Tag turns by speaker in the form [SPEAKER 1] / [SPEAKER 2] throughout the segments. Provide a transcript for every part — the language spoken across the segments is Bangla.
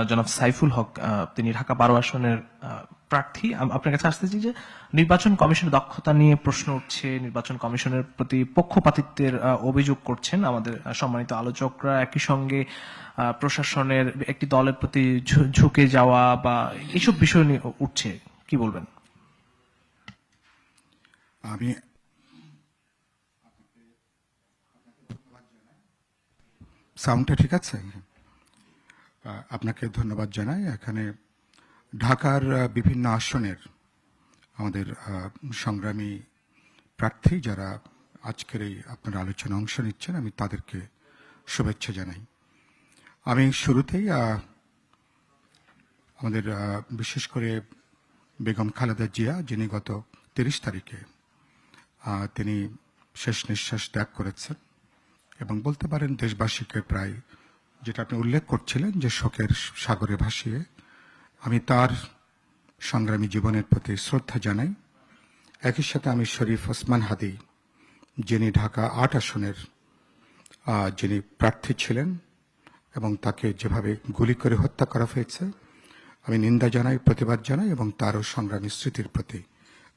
[SPEAKER 1] জনাব সাইফুল হক, তিনি ঢাকা 12 আসনের প্রার্থী। আপনার কাছে আসতেছি যে নির্বাচন কমিশনের দক্ষতা নিয়ে প্রশ্ন উঠছে, নির্বাচন কমিশনের প্রতি পক্ষপাতিত্বের অভিযোগ করছেন আমাদের সম্মানিত আলোচকরা। একই সঙ্গে প্রশাসনের একটি দলের প্রতি ঝুঁকে যাওয়া বা এইসব বিষয় নিয়ে উঠছে, কি বলবেন?
[SPEAKER 2] আমি সাউন্ডটা ঠিক আছে? আপনাকে ধন্যবাদ জানাই। এখানে ঢাকার বিভিন্ন আসনের আমাদের সংগ্রামী প্রার্থী যারা আজকের এই আপনার আলোচনা অংশ নিচ্ছেন, আমি তাদেরকে শুভেচ্ছা জানাই। আমি শুরুতেই আমাদের বিশেষ করে বেগম খালেদা জিয়া, যিনি গত 30 তারিখে তিনি শেষ নিঃশ্বাস ত্যাগ করেছেন এবং বলতে পারেন দেশবাসীকে প্রায়, যেটা আপনি উল্লেখ করছিলেন যে শোকের সাগরে ভাসিয়ে, আমি তার সংগ্রামী জীবনের প্রতি শ্রদ্ধা জানাই। একই সাথে আমি শরীফ ওসমান হাদি, যিনি ঢাকা 8 আসনের যিনি প্রার্থী ছিলেন এবং তাকে যেভাবে গুলি করে হত্যা করা হয়েছে, আমি নিন্দা জানাই, প্রতিবাদ জানাই এবং তারও সংগ্রামী স্মৃতির প্রতি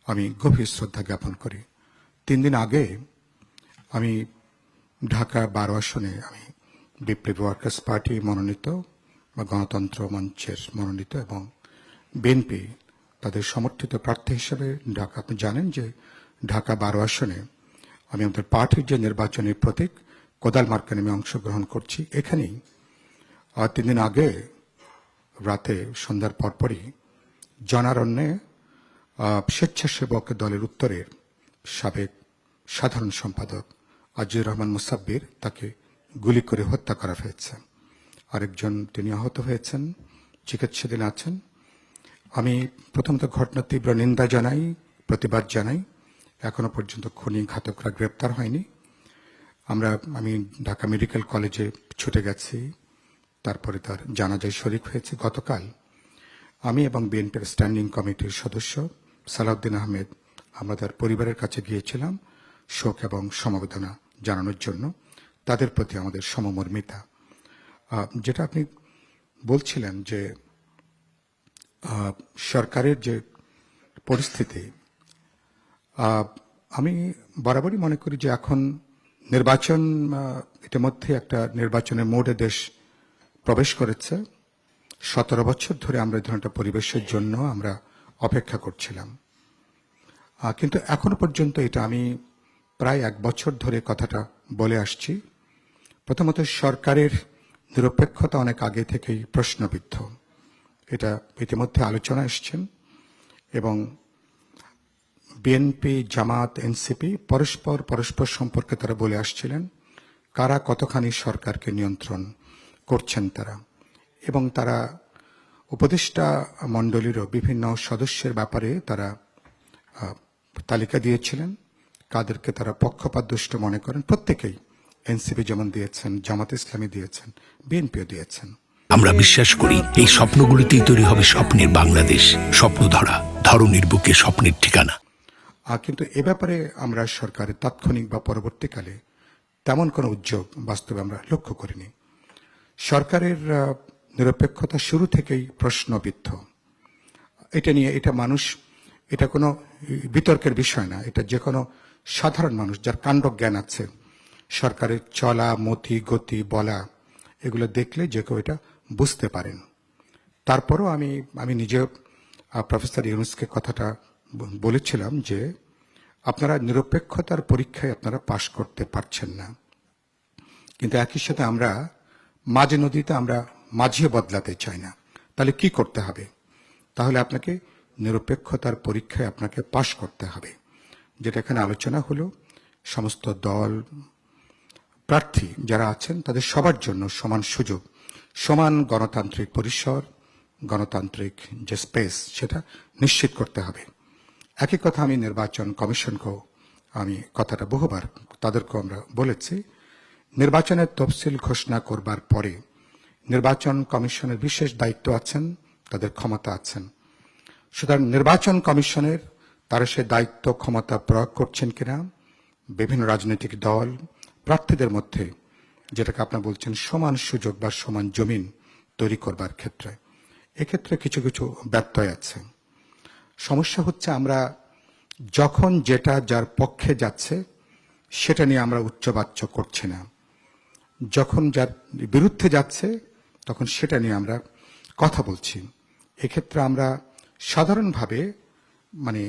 [SPEAKER 2] আমি গভীর শ্রদ্ধা জ্ঞাপন করি। 3 দিন আগে আমি ঢাকা 12 আসনে আমি বিপ্লবী ওয়ার্কার্স পার্টি মনোনীত বা গণতন্ত্র মঞ্চের মনোনীত এবং বিএনপি তাদের সমর্থিত প্রার্থী হিসেবে ঢাকা, আপনি জানেন যে ঢাকা 12 আসনে আমি আমাদের পার্টির যে নির্বাচনী প্রতীক কোদাল মার্কায় আমি অংশগ্রহণ করছি। এখানেই 3 দিন আগে রাতে সন্ধ্যার পরপরই জনারণ্যে স্বেচ্ছাসেবক দলের উত্তরের সাবেক সাধারণ সম্পাদক আজিজুর রহমান মুসাব্বির, তাকে গুলি করে হত্যা করা হয়েছে। আরেকজন তিনি আহত হয়েছেন, চিকিৎসাধীন আছেন। আমি প্রথমত ঘটনার তীব্র নিন্দা জানাই, প্রতিবাদ জানাই। এখনো পর্যন্ত খুনি ঘাতকরা গ্রেপ্তার হয়নি। আমি ঢাকা মেডিকেল কলেজে ছুটে গেছি, তারপরে তার জানাজায় শরিক হয়েছে। গতকাল আমি এবং বিএনপির স্ট্যান্ডিং কমিটির সদস্য সালাউদ্দিন আহমেদ আমরা তার পরিবারের কাছে গিয়েছিলাম শোক এবং সমবেদনা জানানোর জন্য। তাদের প্রতি আমাদের সমমর্মিতা। যেটা আপনি বলছিলেন যে সরকারের যে পরিস্থিতি, আমি বরাবরই মনে করি যে এখন নির্বাচন, ইতিমধ্যে একটা নির্বাচনের মোডে দেশ প্রবেশ করেছে। 17 বছর ধরে আমরা এই ধরনের পরিবেশের জন্য আমরা অপেক্ষা করছিলাম, কিন্তু এখনো পর্যন্ত এটা আমি প্রায় 1 বছর ধরে কথাটা বলে আসছি। প্রথমত সরকারের নিরপেক্ষতা অনেক আগে থেকেই প্রশ্নবিদ্ধ, এটা ইতিমধ্যে আলোচনা এসছেন এবং বিএনপি, জামাত, এনসিপি পরস্পর সম্পর্কে তারা বলে আসছিলেন কারা কতখানি সরকারকে নিয়ন্ত্রণ করছেন তারা, এবং তারা উপদেষ্টা মণ্ডলীরও বিভিন্ন সদস্যের ব্যাপারে তারা তালিকা দিয়েছিলেন কাদেরকে তারা পক্ষপাতদুষ্ট মনে করেন। প্রত্যেকেই, এনসিপি যেমন দিয়েছেন, জামাত ইসলামী দিয়েছেন, বিএনপিও দিয়েছেন।
[SPEAKER 3] আমরা বিশ্বাস করি এই স্বপ্নগুলিতেই তৈরি হবে স্বপ্নের বাংলাদেশ। স্বপ্নধারা, ধরনীর বুকে স্বপ্নের ঠিকানা।
[SPEAKER 2] কিন্তু এ ব্যাপারে আমরা সরকারের তাৎক্ষণিক বা পরবর্তীকালে তেমন কোনো উদ্যোগ বাস্তবে আমরা লক্ষ্য করিনি। সরকারের নিরপেক্ষতা শুরু থেকেই প্রশ্নবিদ্ধ। এটা কোনো বিতর্কের বিষয় না। এটা যে কোনো সাধারণ মানুষ যার কাণ্ডজ্ঞান আছে, সরকারের চলা, মতি, গতি, বলা, এগুলো দেখলে যে কেউ এটা বুঝতে পারেন। তারপরও আমি নিজে প্রফেসর ইউনুসকে কথাটা বলেছিলাম যে আপনারা নিরপেক্ষতার পরীক্ষায় আপনারা পাশ করতে পারছেন না, কিন্তু একই সাথে আমরা মাঝে নদীতে আমরা মাঝিও বদলাতে চাই না। তাহলে কি করতে হবে? তাহলে আপনাকে নিরপেক্ষতার পরীক্ষায় আপনাকে পাশ করতে হবে। যেটা এখানে আলোচনা হলো, সমস্ত দল, প্রার্থী যারা আছেন তাদের সবার জন্য সমান সুযোগ, সমান গণতান্ত্রিক পরিসর, গণতান্ত্রিক যে স্পেস, সেটা নিশ্চিত করতে হবে। একই কথা আমি নির্বাচন কমিশনকেও আমি কথাটা বহুবার তাদেরকেও আমরা বলেছি। নির্বাচনের তফসিল ঘোষণা করবার পরে নির্বাচন কমিশনের বিশেষ দায়িত্ব আছেন, তাদের ক্ষমতা আছেন। সুতরাং নির্বাচন কমিশনের তারা সে দায়িত্ব ক্ষমতা প্রয়োগ করছেন কিনা, বিভিন্ন রাজনৈতিক দল প্রার্থীদের মধ্যে, যেটাকে আপনারা বলছেন সমান সুযোগ বা সমান জমিন তৈরি করবার ক্ষেত্রে এক্ষেত্রে কিছু কিছু ব্যত্যয় আছে। সমস্যা হচ্ছে আমরা যখন যেটা যার পক্ষে যাচ্ছে সেটা নিয়ে আমরা উচ্চবাচ্য করছি না, যখন যার বিরুদ্ধে যাচ্ছে তখন সেটা নিয়ে আমরা কথা বলছি। এক্ষেত্রে আমরা সাধারণভাবে মানে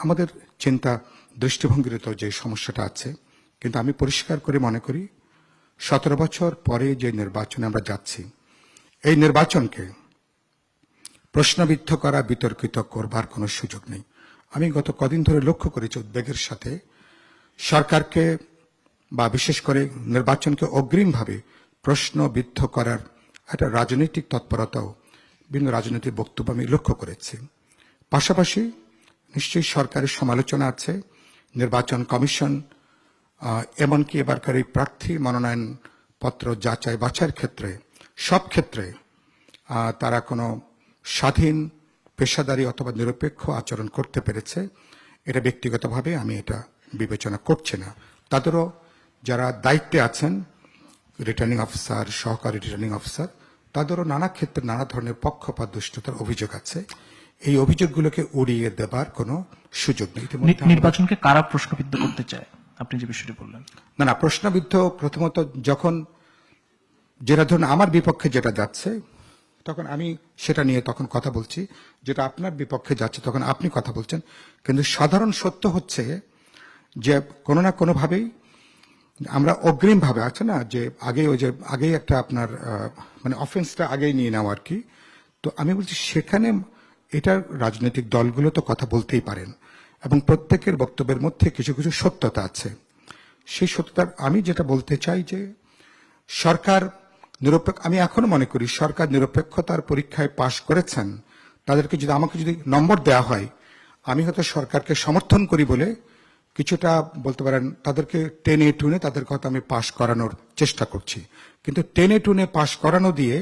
[SPEAKER 2] আমাদের চিন্তা দৃষ্টিভঙ্গির তো যে সমস্যাটা আছে, কিন্তু আমি পরিষ্কার করে মনে করি 17 বছর পরে যে নির্বাচনে আমরা যাচ্ছি, এই নির্বাচনকে প্রশ্নবিদ্ধ করা, বিতর্কিত করবার কোনো সুযোগ নেই। আমি গত কদিন ধরে লক্ষ্য করেছি উদ্বেগের সাথে সরকারকে বা বিশেষ করে নির্বাচনকে অগ্রিমভাবে প্রশ্নবিদ্ধ করার একটা রাজনৈতিক তৎপরতাও বিভিন্ন রাজনৈতিক বক্তব্য আমি লক্ষ্য করেছি। পাশাপাশি নিশ্চয়ই সরকারের সমালোচনা আছে, নির্বাচন কমিশন এমনকি এবারকার এই প্রার্থী মনোনয়ন পত্র যাচাই বাছাইয়ের ক্ষেত্রে সব ক্ষেত্রে তারা কোনো স্বাধীন, পেশাদারী অথবা নিরপেক্ষ আচরণ করতে পেরেছে। এটা ব্যক্তিগতভাবে আমি এটা বিবেচনা করছি না। তাদেরও যারা দায়িত্বে আছেন, রিটার্নিং অফিসার, সহকারী রিটার্নিং অফিসার, তাদেরও নানা ক্ষেত্রে নানা ধরনের পক্ষপাত দুষ্টতার অভিযোগ আছে। এই অভিযোগগুলোকে উড়িয়ে দেবার কোনো সুযোগ নেই।
[SPEAKER 1] নির্বাচনকে কারা প্রশ্নবিদ্ধ করতে চায়, আপনি যে বিষয়টি বললেন?
[SPEAKER 2] না, প্রশ্নবিদ্ধ প্রথমত যখন যেটা ধরুন আমার বিপক্ষে যেটা যাচ্ছে তখন আমি সেটা নিয়ে তখন কথা বলছি, যেটা আপনার বিপক্ষে যাচ্ছে তখন আপনি কথা বলছেন। কিন্তু সাধারণ সত্য হচ্ছে যে কোনো না কোনোভাবেই আমরা অগ্রিমভাবে আছে না, যে আগেই একটা আপনার মানে অফেন্সটা আগেই নিয়ে নেওয়া আর কি। তো আমি বলছি সেখানে এটার রাজনৈতিক দলগুলো তো কথা বলতেই পারেন এবং প্রত্যেকের বক্তব্যের মধ্যে কিছু কিছু সত্যতা আছে। সেই সত্যতার আমি যেটা বলতে চাই যে সরকার নিরপেক্ষ, আমি এখনো মনে করি সরকার নিরপেক্ষতার পরীক্ষায় পাশ করেছেন। তাদেরকে যদি আমাকে যদি নম্বর দেওয়া হয়, আমি হয়তো সরকারকে সমর্থন করি বলে কিছুটা বলতে পারেন তাদেরকে টেনে টুনে তাদের কথা আমি পাশ করানোর চেষ্টা করছি। কিন্তু টেনে টুনে পাশ করানো দিয়ে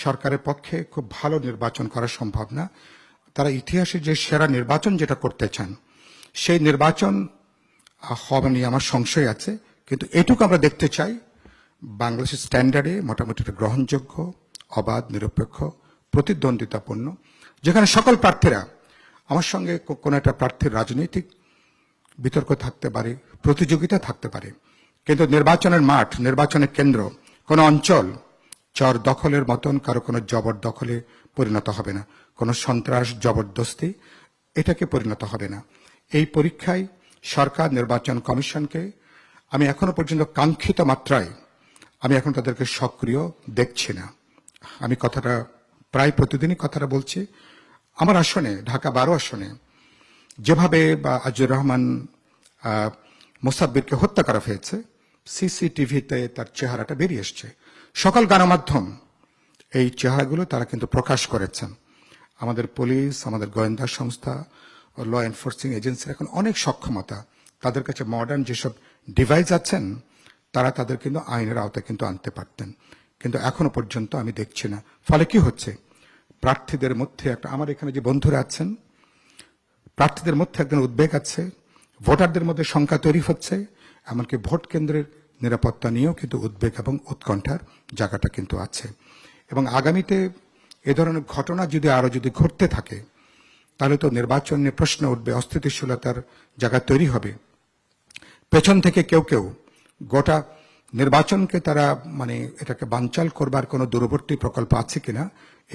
[SPEAKER 2] সরকারের পক্ষে খুব ভালো নির্বাচন করা সম্ভব না। তারা ইতিহাসে যে সেরা নির্বাচন যেটা করতে চান সেই নির্বাচন হবে নিয়ে আমার সংশয় আছে। কিন্তু এটুকু আমরা দেখতে চাই বাংলাদেশের স্ট্যান্ডার্ডে মোটামুটি একটা গ্রহণযোগ্য, অবাধ, নিরপেক্ষ, প্রতিদ্বন্দ্বিতাপূর্ণ, যেখানে সকল প্রার্থীরা আমার সঙ্গে কোনো একটা প্রার্থীর রাজনৈতিক বিতর্ক থাকতে পারে, প্রতিযোগিতা থাকতে পারে, কিন্তু নির্বাচনের মাঠ, নির্বাচনের কেন্দ্র, কোনো অঞ্চল চর দখলের মতন কারো কোনো জবরদখলে পরিণত হবে না, কোনো সন্ত্রাস জবরদস্তি এটাকে পরিণত হবে না। এই পরীক্ষায় সরকার নির্বাচন কমিশনকে আমি এখনো পর্যন্ত কাঙ্ক্ষিত মাত্রায় আমি এখন তাদেরকে সক্রিয় দেখছি না। আমি কথাটা প্রায় প্রতিদিনই কথাটা বলছি। আমার আসনে, ঢাকা 12 আসনে যেভাবে বা আজিজুর রহমান মোসাব্বিরকে হত্যা করা হয়েছে, সিসিটিভিতে তার চেহারাটা বেরিয়ে এসছে। সকল গণমাধ্যম এই চেহারাগুলো তারা কিন্তু প্রকাশ করেছেন। আমাদের পুলিশ, আমাদের গোয়েন্দা সংস্থা, ল এনফোর্সিং এজেন্সির এখন অনেক সক্ষমতা, তাদের কাছে মডার্ন যেসব ডিভাইস আছেন, তারা তাদের কিন্তু আইনের আওতায় কিন্তু আনতে পারতেন। কিন্তু এখনো পর্যন্ত আমি দেখছি না। ফলে কি হচ্ছে, প্রার্থীদের মধ্যে একটা, আমার এখানে যে বন্ধুরা আছেন, প্রার্থীদের মধ্যে একজন উদ্বেগ আছে, ভোটারদের মধ্যে শঙ্কা তৈরি হচ্ছে, এমনকি ভোট কেন্দ্রের নিরাপত্তা নিয়েও কিন্তু উদ্বেগ এবং উৎকণ্ঠার জায়গাটা কিন্তু আছে। এবং আগামীতে এ ধরনের ঘটনা যদি আরো ঘটতে থাকে তাহলে তো নির্বাচন নিয়ে প্রশ্ন উঠবে, অস্থিতিশীলতার জায়গা তৈরি হবে। পেছন থেকে কেউ কেউ গোটা নির্বাচনকে তারা মানে এটাকে বানচাল করবার কোনো দূরবর্তী প্রকল্প আছে কিনা,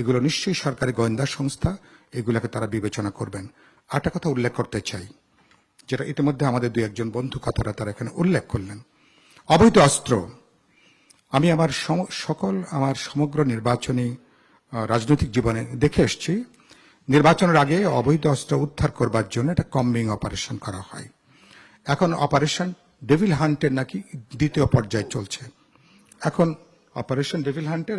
[SPEAKER 2] এগুলো নিশ্চয়ই সরকারি গোয়েন্দা সংস্থা এগুলোকে তারা বিবেচনা করবেন। আরেকটা কথা উল্লেখ করতে চাই, যেটা ইতিমধ্যে আমাদের দুই একজন বন্ধু কথাটা তারা এখানে উল্লেখ করলেন, অবৈধ অস্ত্র। আমি আমার সমগ্র নির্বাচনী রাজনৈতিক জীবনে দেখে এসেছি, নির্বাচনের আগে অবৈধ অস্ত্র উদ্ধার করবার জন্য একটা কম্বিং অপারেশন করা হয়। এখন অপারেশন ডেভিল হান্টের নাকি দ্বিতীয় পর্যায়ে চলছে। এখন অপারেশন ডেভিল হান্টের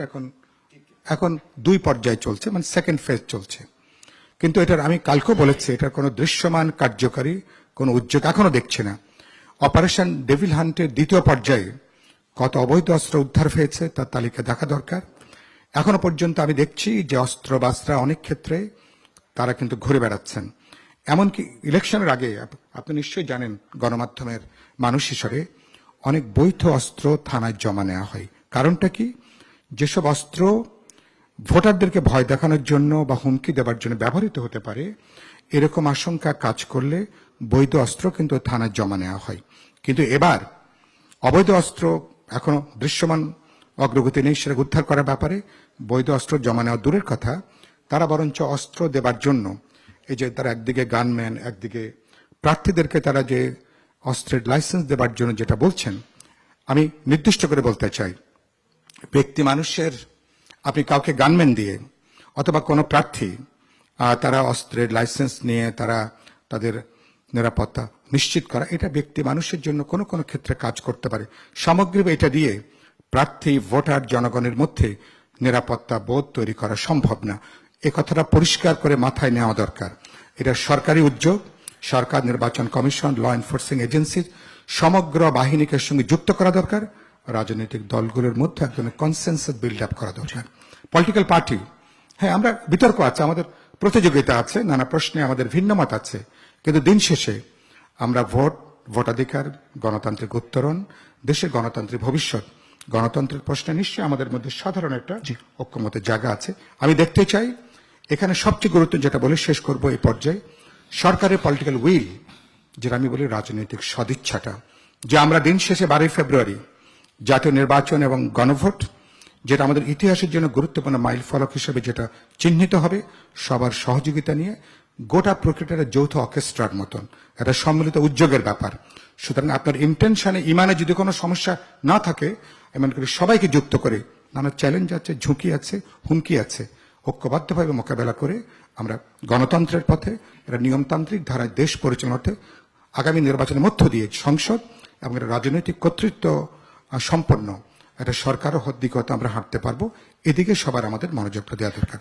[SPEAKER 2] এখন 2 পর্যায়ে চলছে, মানে সেকেন্ড ফেজ চলছে। কিন্তু এটার আমি কালকেও বলেছি, এটার কোনো দৃশ্যমান কার্যকারী কোনো উদ্যোগ এখনো দেখছি না। অপারেশন ডেভিল হান্টের দ্বিতীয় পর্যায়ে কত অবৈধ অস্ত্র উদ্ধার হয়েছে তার তালিকা দেখা দরকার। এখনো পর্যন্ত আমি দেখছি যে অস্ত্রবাস্ত্রা অনেক ক্ষেত্রে তারা কিন্তু ঘুরে বেড়াচ্ছেন। এমনকি ইলেকশনের আগে আপনি নিশ্চয়ই জানেন, গণমাধ্যমের মানুষ হিসাবে অনেক বৈধ অস্ত্র থানায় জমা নেওয়া হয়। কারণটা কি, যেসব অস্ত্র ভোটারদেরকে ভয় দেখানোর জন্য বা হুমকি দেওয়ার জন্য ব্যবহৃত হতে পারে, এরকম আশঙ্কা কাজ করলে বৈধ অস্ত্র কিন্তু থানায় জমা নেওয়া হয়। কিন্তু এবার অবৈধ অস্ত্র এখনো দৃশ্যমান অগ্রগতি নেই সেটা উদ্ধার করার ব্যাপারে। বৈধ অস্ত্র জমা নেওয়া দূরের কথা, তারা বরঞ্চ অস্ত্র দেবার জন্য এই যে তারা একদিকে গানম্যান, একদিকে প্রার্থীদেরকে তারা যে অস্ত্রের লাইসেন্স দেবার জন্য যেটা বলছেন, আমি নির্দিষ্ট করে বলতে চাই, ব্যক্তি মানুষের আপনি কাউকে গানম্যান দিয়ে অথবা কোনো প্রার্থী তারা অস্ত্রের লাইসেন্স নিয়ে তারা তাদের নিরাপত্তা নিশ্চিত করা, এটা ব্যক্তি মানুষের জন্য কোনো কোনো ক্ষেত্রে কাজ করতে পারে। সামগ্রিক এটা দিয়ে প্রার্থী, ভোটার, জনগণের মধ্যে নিরাপত্তা বোধ তৈরি করা সম্ভব না। এ কথাটা পরিষ্কার করে মাথায় নেওয়া দরকার। এটা সরকারি উদ্যোগ। সরকার, নির্বাচন কমিশন, ল এনফোর্সিং এজেন্সির সমগ্র বাহিনীকে সঙ্গে যুক্ত করা দরকার। রাজনৈতিক দলগুলোর মধ্যে এক ধরনের কনসেনসাস বিল্ড আপ করা দরকার। পলিটিক্যাল পার্টি, হ্যাঁ, আমরা বিতর্ক আছে, আমাদের প্রতিযোগিতা আছে, নানা প্রশ্নে আমাদের ভিন্ন মত আছে, কিন্তু দিন শেষে আমরা ভোটাধিকার, গণতান্ত্রিক উত্তরণ, দেশের গণতান্ত্রিক ভবিষ্যৎ, গণতন্ত্রের প্রশ্নে নিশ্চয়ই আমাদের মধ্যে সাধারণ একটা ঐক্যমতের জায়গা আছে। আমি দেখতে চাই এখানে সবচেয়ে গুরুত্ব যেটা বলে শেষ করব এই পর্যায়ে, সরকারের পলিটিক্যাল উইল, যেটা আমি বলি রাজনৈতিক সদিচ্ছাটা, যে আমরা দিন শেষে 12 ফেব্রুয়ারি জাতীয় নির্বাচন এবং গণভোট, যেটা আমাদের ইতিহাসের জন্য গুরুত্বপূর্ণ মাইল ফলক হিসেবে যেটা চিহ্নিত হবে, সবার সহযোগিতা নিয়ে গোটা প্রক্রিয়াটা যৌথ অর্কেস্ট্রার মতন একটা সম্মিলিত উদ্যোগের ব্যাপার। সুতরাং আপনার ইন্টেনশনে, ইমানে যদি কোনো সমস্যা না থাকে, এমন করে সবাইকে যুক্ত করে, নানা চ্যালেঞ্জ আছে, ঝুঁকি আছে, হুমকি আছে, ঐক্যবদ্ধভাবে মোকাবেলা করে আমরা গণতন্ত্রের পথে, একটা নিয়মতান্ত্রিক ধারায় দেশ পরিচালনাতে আগামী নির্বাচনের মধ্য দিয়ে সংসদ এবং একটা রাজনৈতিক কর্তৃত্ব সম্পন্ন একটা সরকারও দিকে আমরা হাঁটতে পারবো। এদিকে সবার আমাদের মনোযোগটা দেওয়া দরকার।